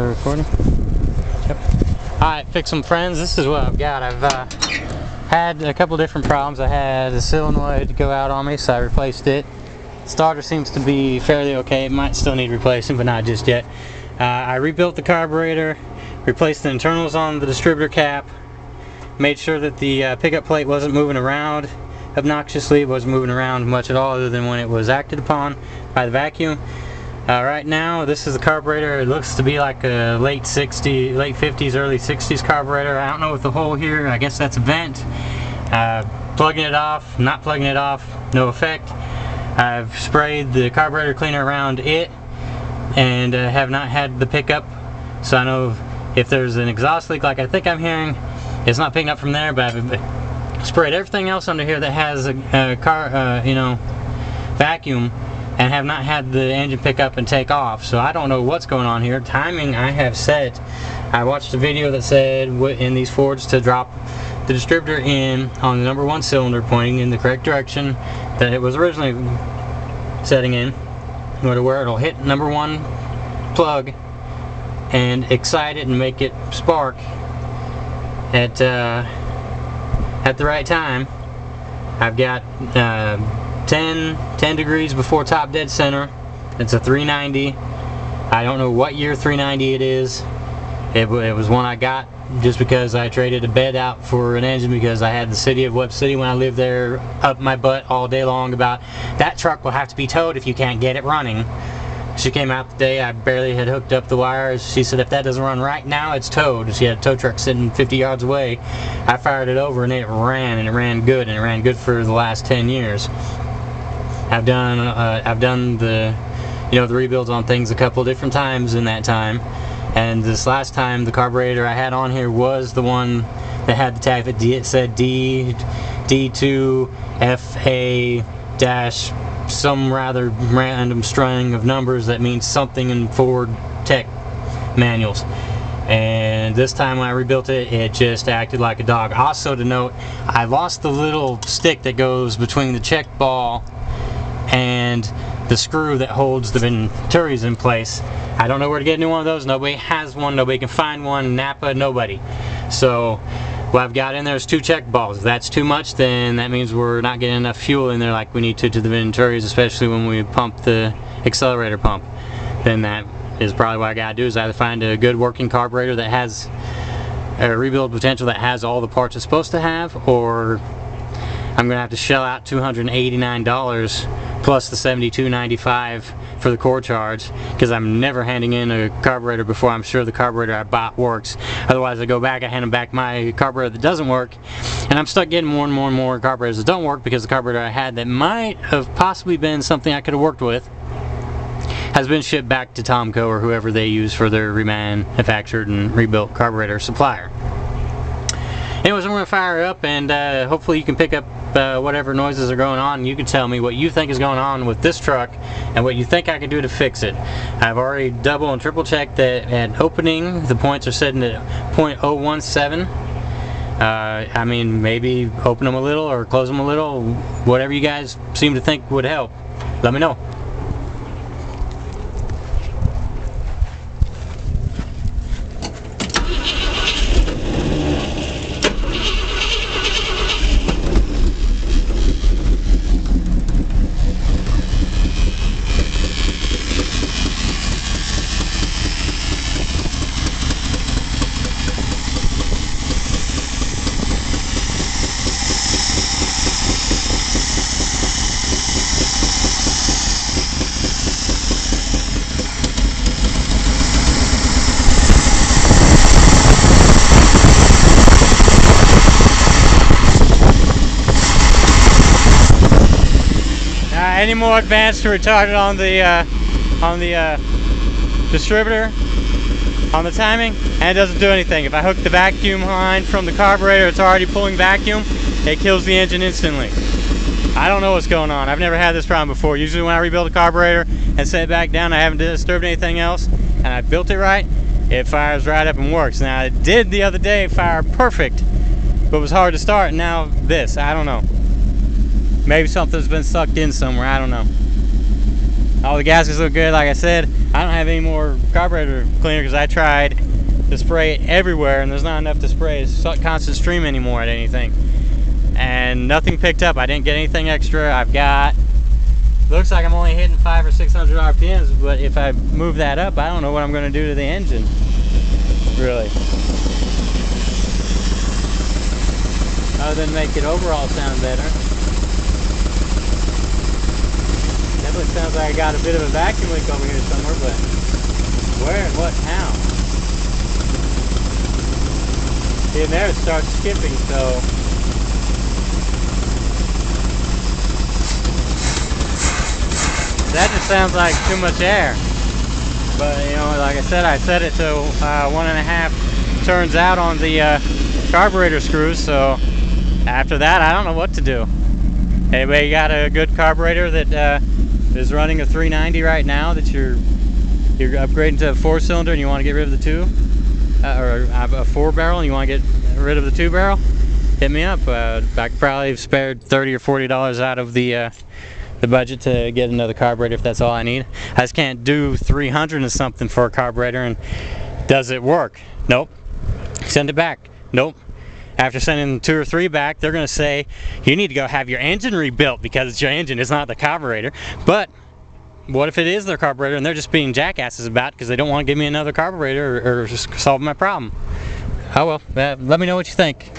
We're recording? Yep. Alright, fix some friends. This is what I've got. I've had a couple different problems. I had a solenoid go out on me, so I replaced it. Starter seems to be fairly okay. It might still need replacing, but not just yet. I rebuilt the carburetor, replaced the internals on the distributor cap, made sure that the pickup plate wasn't moving around obnoxiously. It wasn't moving around much at all other than when it was acted upon by the vacuum. Right now, this is the carburetor. It looks to be like a late 50s, early 60s carburetor. I don't know what the hole here, I guess that's a vent. Plugging it off, not plugging it off, no effect. I've sprayed the carburetor cleaner around it and have not had the pickup. So I know if there's an exhaust leak like I think I'm hearing, it's not picking up from there, but I've sprayed everything else under here that has a vacuum, and have not had the engine pick up and take off. So I don't know what's going on here. Timing I have set. I watched a video that said in these Fords to drop the distributor in on the number 1 cylinder, pointing in the correct direction that it was originally setting in, where it'll hit number 1 plug and excite it and make it spark at the right time. I've got 10 degrees before top dead center. It's a 390. I don't know what year 390 it is. It was one I got just because I traded a bed out for an engine because I had the city of Webb City when I lived there up my butt all day long about that truck will have to be towed if you can't get it running. She came out the day I barely had hooked up the wires. She said if that doesn't run right now, it's towed. She had a tow truck sitting 50 yards away. I fired it over and it ran good, and it ran good for the last 10 years. I've done the the rebuilds on things a couple different times in that time, and this last time the carburetor I had on here was the one that had the tag that said D2 FA dash some rather random string of numbers that means something in Ford tech manuals. And this time when I rebuilt it, it just acted like a dog. Also to note, I lost the little stick that goes between the check ball and the screw that holds the venturis in place. I don't know where to get a new one of those. Nobody has one. Nobody can find one. Napa, nobody. So what I've got in there is 2 check balls. If that's too much, then that means we're not getting enough fuel in there like we need to the venturis, especially when we pump the accelerator pump. Then that is probably what I gotta do, is either find a good working carburetor that has a rebuild potential that has all the parts it's supposed to have, or I'm gonna have to shell out $289 plus the $72.95 for the core charge, because I'm never handing in a carburetor before I'm sure the carburetor I bought works. Otherwise I go back, I hand them back my carburetor that doesn't work, and I'm stuck getting more and more carburetors that don't work, because the carburetor I had that might have possibly been something I could have worked with has been shipped back to Tomco or whoever they use for their remanufactured and rebuilt carburetor supplier. Anyways, I'm going to fire it up, and hopefully you can pick up whatever noises are going on, and you can tell me what you think is going on with this truck and what you think I can do to fix it. I've already double and triple checked that at opening the points are setting at 0.017. I mean, maybe open them a little or close them a little, whatever you guys seem to think would help. Let me know. Any more advanced or retarded on the distributor, on the timing, and it doesn't do anything. If I hook the vacuum line from the carburetor, it's already pulling vacuum, it kills the engine instantly. I don't know what's going on. I've never had this problem before. Usually when I rebuild a carburetor and set it back down, I haven't disturbed anything else, and I built it right, it fires right up and works. Now it did the other day fire perfect, but it was hard to start, and now this, I don't know. Maybe something's been sucked in somewhere, I don't know. All the gaskets look good. Like I said, I don't have any more carburetor cleaner because I tried to spray it everywhere and there's not enough to spray a constant stream anymore at anything. And nothing picked up. I didn't get anything extra. I've got, looks like I'm only hitting 500 or 600 RPMs, but if I move that up, I don't know what I'm going to do to the engine, really. Other than make it overall sound better. Definitely sounds like I got a bit of a vacuum leak over here somewhere, but where and what, how? See, and there it starts skipping, so that just sounds like too much air. But you know, like I said, I set it to 1.5 turns out on the carburetor screws, so after that I don't know what to do. Anybody got a good carburetor that is running a 390 right now that you're upgrading to a 4-cylinder and you want to get rid of the 2, or a 4-barrel and you want to get rid of the 2-barrel, hit me up. I could probably have spared $30 or $40 out of the budget to get another carburetor if that's all I need. I just can't do 300 and something for a carburetor. And does it work? Nope. Send it back. Nope. After sending 2 or 3 back, they're going to say you need to go have your engine rebuilt because it's your engine, it's not the carburetor. But what if it is their carburetor and they're just being jackasses about it because they don't want to give me another carburetor or just solve my problem? Oh well, let me know what you think.